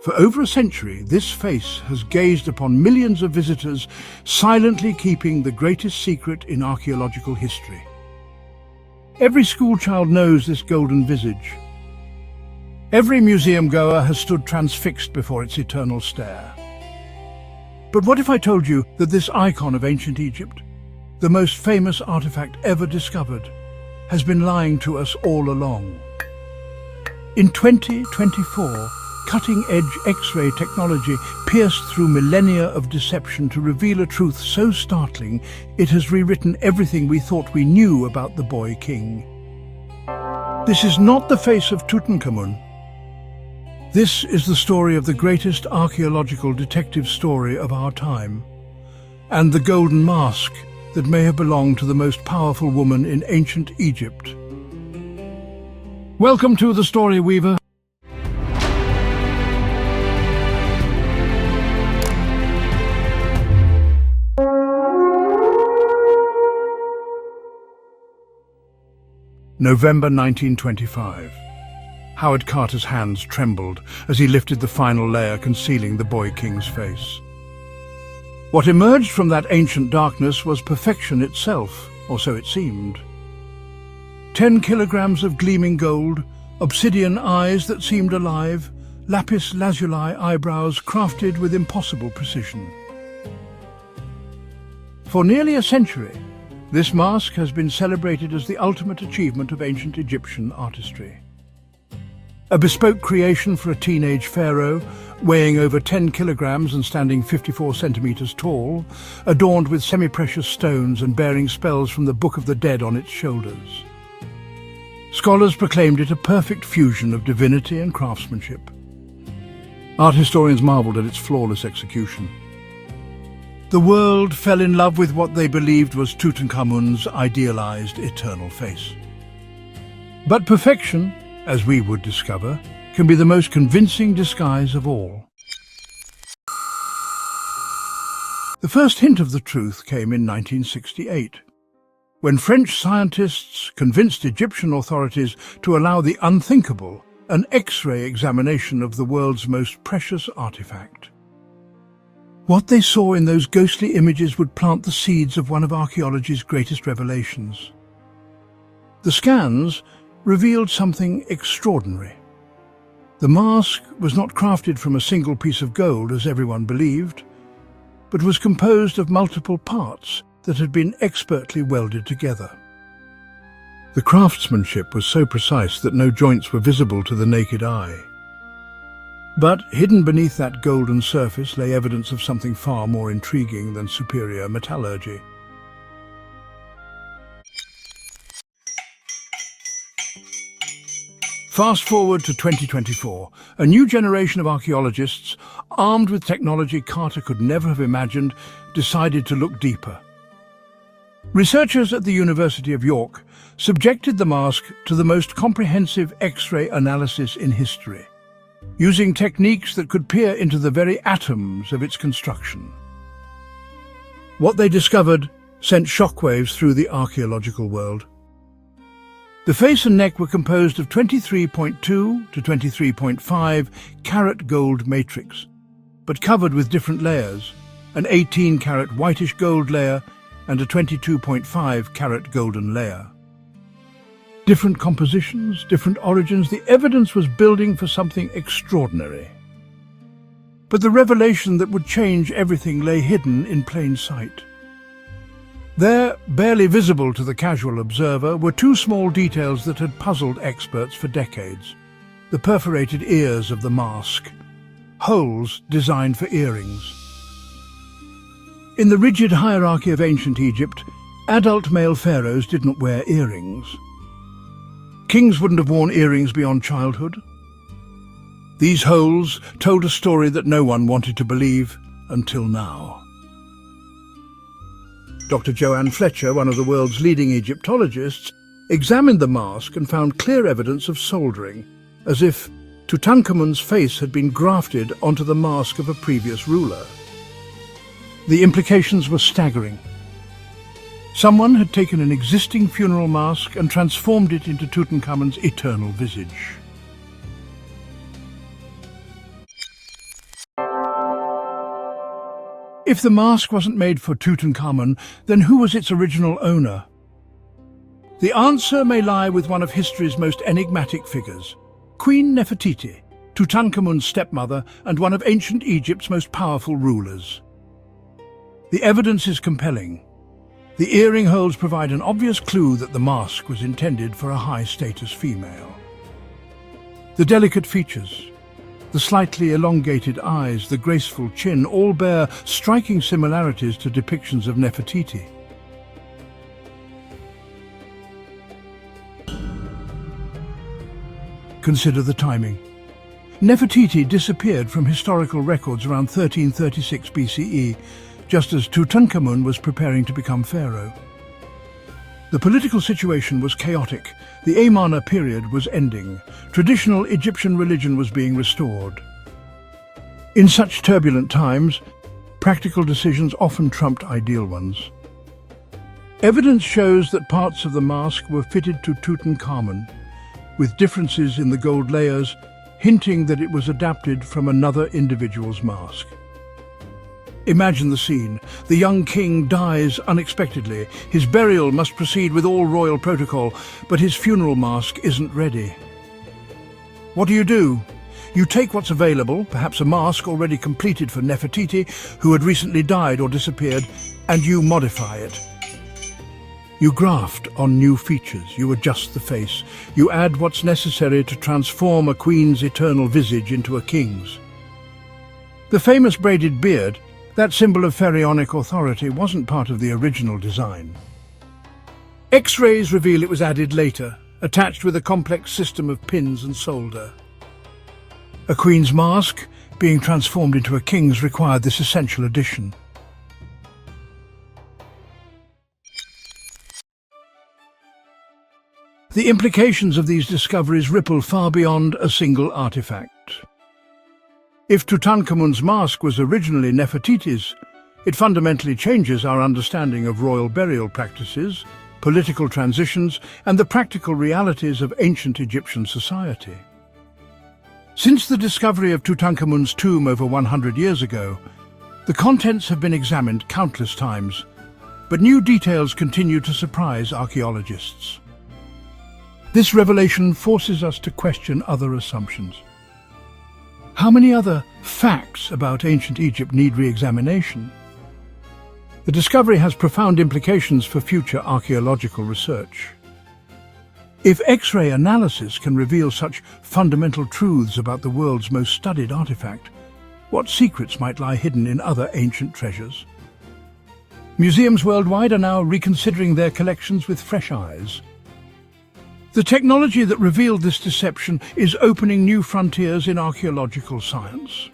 For over a century, this face has gazed upon millions of visitors, silently keeping the greatest secret in archaeological history. Every schoolchild knows this golden visage. Every museum-goer has stood transfixed before its eternal stare. But what if I told you that this icon of ancient Egypt, the most famous artifact ever discovered, has been lying to us all along? In 2024, cutting-edge X-ray technology pierced through millennia of deception to reveal a truth so startling it has rewritten everything we thought we knew about the boy king. This is not the face of Tutankhamun. This is the story of the greatest archaeological detective story of our time, and the golden mask that may have belonged to the most powerful woman in ancient Egypt. Welcome to The Story Weaver. November 1925. Howard Carter's hands trembled as he lifted the final layer concealing the boy king's face. What emerged from that ancient darkness was perfection itself, or so it seemed. 10 kilograms of gleaming gold, obsidian eyes that seemed alive, lapis lazuli eyebrows crafted with impossible precision. For nearly a century, this mask has been celebrated as the ultimate achievement of ancient Egyptian artistry. A bespoke creation for a teenage pharaoh, weighing over 10 kilograms and standing 54 centimeters tall, adorned with semi-precious stones and bearing spells from the Book of the Dead on its shoulders. Scholars proclaimed it a perfect fusion of divinity and craftsmanship. Art historians marveled at its flawless execution. The world fell in love with what they believed was Tutankhamun's idealized eternal face. But perfection, as we would discover, can be the most convincing disguise of all. The first hint of the truth came in 1968, when French scientists convinced Egyptian authorities to allow the unthinkable, an X-ray examination of the world's most precious artifact. What they saw in those ghostly images would plant the seeds of one of archaeology's greatest revelations. The scans revealed something extraordinary. The mask was not crafted from a single piece of gold, as everyone believed, but was composed of multiple parts that had been expertly welded together. The craftsmanship was so precise that no joints were visible to the naked eye. But hidden beneath that golden surface lay evidence of something far more intriguing than superior metallurgy. Fast forward to 2024, a new generation of archaeologists, armed with technology Carter could never have imagined, decided to look deeper. Researchers at the University of York subjected the mask to the most comprehensive X-ray analysis in history, using techniques that could peer into the very atoms of its construction. What they discovered sent shockwaves through the archaeological world. The face and neck were composed of 23.2 to 23.5 carat gold matrix, but covered with different layers, an 18-carat whitish gold layer and a 22.5 carat golden layer. Different compositions, different origins, the evidence was building for something extraordinary. But the revelation that would change everything lay hidden in plain sight. There, barely visible to the casual observer, were two small details that had puzzled experts for decades. The perforated ears of the mask, holes designed for earrings. In the rigid hierarchy of ancient Egypt, adult male pharaohs didn't wear earrings. Kings wouldn't have worn earrings beyond childhood. These holes told a story that no one wanted to believe until now. Dr. Joann Fletcher, one of the world's leading Egyptologists, examined the mask and found clear evidence of soldering, as if Tutankhamun's face had been grafted onto the mask of a previous ruler. The implications were staggering. Someone had taken an existing funeral mask and transformed it into Tutankhamun's eternal visage. If the mask wasn't made for Tutankhamun, then who was its original owner? The answer may lie with one of history's most enigmatic figures, Queen Nefertiti, Tutankhamun's stepmother and one of ancient Egypt's most powerful rulers. The evidence is compelling. The earring holes provide an obvious clue that the mask was intended for a high-status female. The delicate features, the slightly elongated eyes, the graceful chin, all bear striking similarities to depictions of Nefertiti. Consider the timing. Nefertiti disappeared from historical records around 1336 BCE, just as Tutankhamun was preparing to become pharaoh. The political situation was chaotic. The Amarna period was ending. Traditional Egyptian religion was being restored. In such turbulent times, practical decisions often trumped ideal ones. Evidence shows that parts of the mask were fitted to Tutankhamun, with differences in the gold layers hinting that it was adapted from another individual's mask. Imagine the scene. The young king dies unexpectedly. His burial must proceed with all royal protocol, but his funeral mask isn't ready. What do? You take what's available, perhaps a mask already completed for Nefertiti, who had recently died or disappeared, and you modify it. You graft on new features, you adjust the face, you add what's necessary to transform a queen's eternal visage into a king's. The famous braided beard, that symbol of pharaonic authority, wasn't part of the original design. X-rays reveal it was added later, attached with a complex system of pins and solder. A queen's mask, being transformed into a king's, required this essential addition. The implications of these discoveries ripple far beyond a single artifact. If Tutankhamun's mask was originally Nefertiti's, it fundamentally changes our understanding of royal burial practices, political transitions, and the practical realities of ancient Egyptian society. Since the discovery of Tutankhamun's tomb over 100 years ago, the contents have been examined countless times, but new details continue to surprise archaeologists. This revelation forces us to question other assumptions. How many other facts about ancient Egypt need re-examination? The discovery has profound implications for future archaeological research. If X-ray analysis can reveal such fundamental truths about the world's most studied artifact, what secrets might lie hidden in other ancient treasures? Museums worldwide are now reconsidering their collections with fresh eyes. The technology that revealed this deception is opening new frontiers in archaeological science.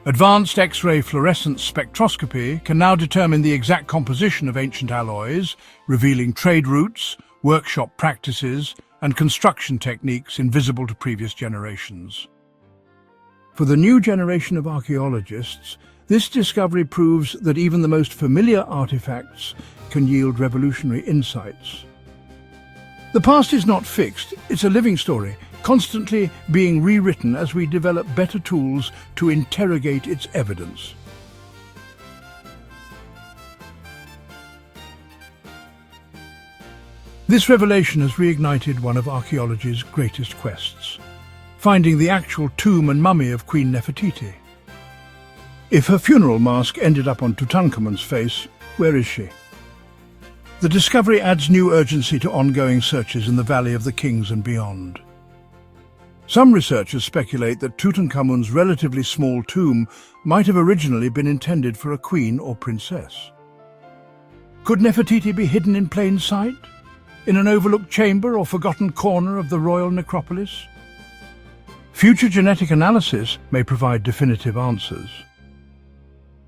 Advanced X-ray fluorescence spectroscopy can now determine the exact composition of ancient alloys, revealing trade routes, workshop practices, and construction techniques invisible to previous generations. For the new generation of archaeologists, this discovery proves that even the most familiar artifacts can yield revolutionary insights. The past is not fixed, it's a living story, constantly being rewritten as we develop better tools to interrogate its evidence. This revelation has reignited one of archaeology's greatest quests, finding the actual tomb and mummy of Queen Nefertiti. If her funeral mask ended up on Tutankhamun's face, where is she? The discovery adds new urgency to ongoing searches in the Valley of the Kings and beyond. Some researchers speculate that Tutankhamun's relatively small tomb might have originally been intended for a queen or princess. Could Nefertiti be hidden in plain sight, in an overlooked chamber or forgotten corner of the royal necropolis? Future genetic analysis may provide definitive answers.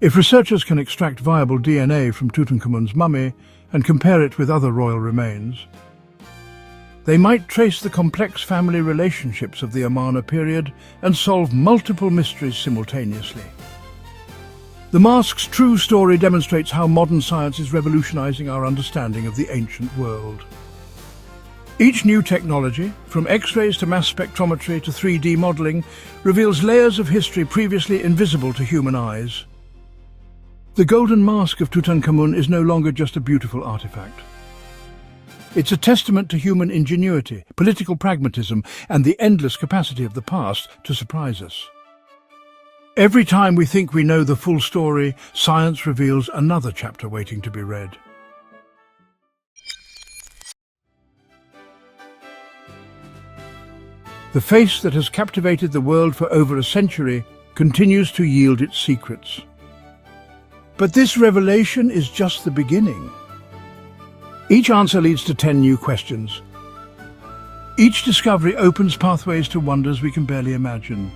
If researchers can extract viable DNA from Tutankhamun's mummy and compare it with other royal remains, they might trace the complex family relationships of the Amarna period and solve multiple mysteries simultaneously. The mask's true story demonstrates how modern science is revolutionizing our understanding of the ancient world. Each new technology, from X-rays to mass spectrometry to 3D modeling, reveals layers of history previously invisible to human eyes. The golden mask of Tutankhamun is no longer just a beautiful artifact. It's a testament to human ingenuity, political pragmatism, and the endless capacity of the past to surprise us. Every time we think we know the full story, science reveals another chapter waiting to be read. The face that has captivated the world for over a century continues to yield its secrets. But this revelation is just the beginning. Each answer leads to 10 new questions. Each discovery opens pathways to wonders we can barely imagine.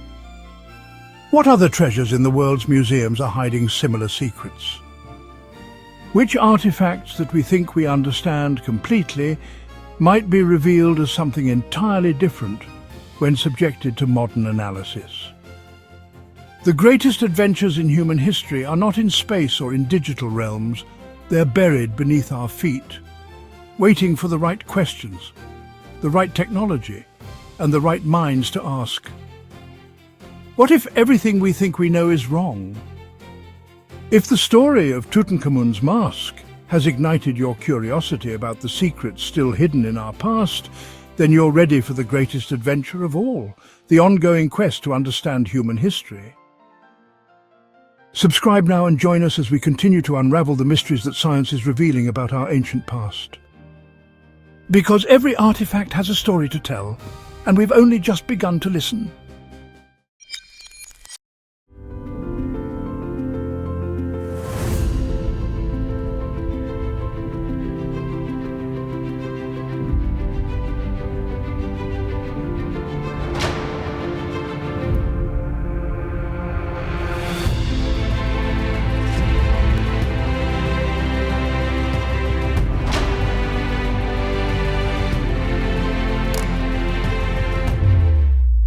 What other treasures in the world's museums are hiding similar secrets? Which artifacts that we think we understand completely might be revealed as something entirely different when subjected to modern analysis? The greatest adventures in human history are not in space or in digital realms. They're buried beneath our feet, waiting for the right questions, the right technology, and the right minds to ask. What if everything we think we know is wrong? If the story of Tutankhamun's mask has ignited your curiosity about the secrets still hidden in our past, then you're ready for the greatest adventure of all, the ongoing quest to understand human history. Subscribe now and join us as we continue to unravel the mysteries that science is revealing about our ancient past. Because every artifact has a story to tell, and we've only just begun to listen.